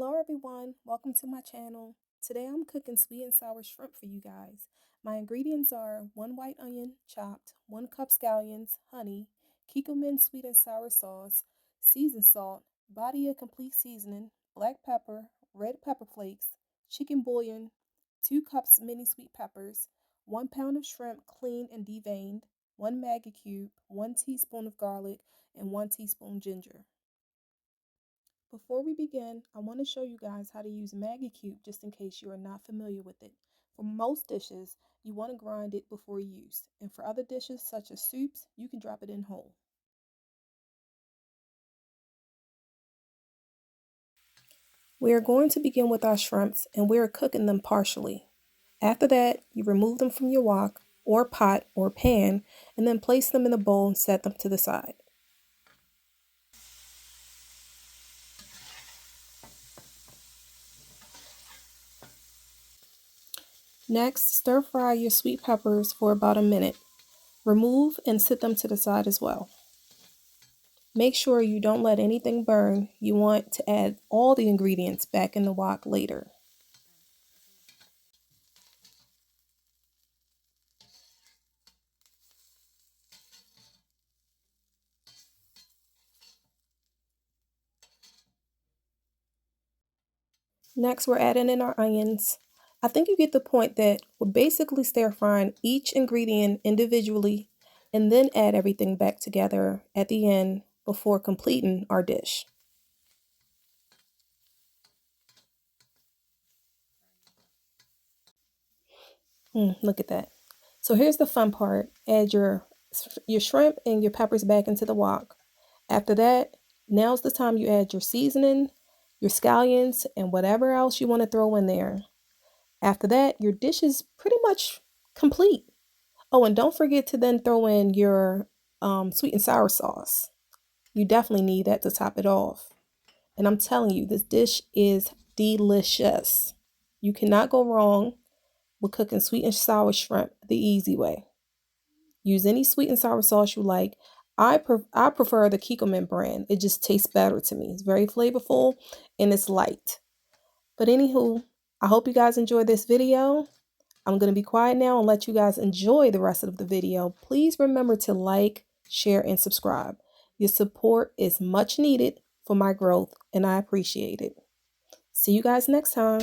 Hello everyone, welcome to my channel. Today I'm cooking sweet and sour shrimp for you guys. My ingredients are 1 white onion chopped, 1 cup scallions, honey, Kikkoman sweet and sour sauce, seasoned salt, Badia complete seasoning, black pepper, red pepper flakes, chicken bouillon, 2 cups mini sweet peppers, 1 pound of shrimp cleaned and deveined, 1 Maggi cube, 1 teaspoon of garlic, and 1 teaspoon ginger. Before we begin, I want to show you guys how to use Maggi Cube just in case you are not familiar with it. For most dishes, you want to grind it before use, and for other dishes such as soups, you can drop it in whole. We are going to begin with our shrimps, and we are cooking them partially. After that, you remove them from your wok or pot or pan, and then place them in a bowl and set them to the side. Next, stir fry your sweet peppers for about a minute. Remove and set them to the side as well. Make sure you don't let anything burn. You want to add all the ingredients back in the wok later. Next, we're adding in our onions. I think you get the point that we're basically stir frying each ingredient individually and then add everything back together at the end before completing our dish. Look at that. So here's the fun part. Add your shrimp and your peppers back into the wok. After that, now's the time you add your seasoning, your scallions, and whatever else you want to throw in there. After that, your dish is pretty much complete. Oh, and don't forget to then throw in your sweet and sour sauce. You definitely need that to top it off. And I'm telling you, this dish is delicious. You cannot go wrong with cooking sweet and sour shrimp the easy way. Use any sweet and sour sauce you like. I prefer the Kikkoman brand. It just tastes better to me. It's very flavorful and it's light. But anywho, I hope you guys enjoyed this video. I'm going to be quiet now and let you guys enjoy the rest of the video. Please remember to like, share, and subscribe. Your support is much needed for my growth and I appreciate it. See you guys next time.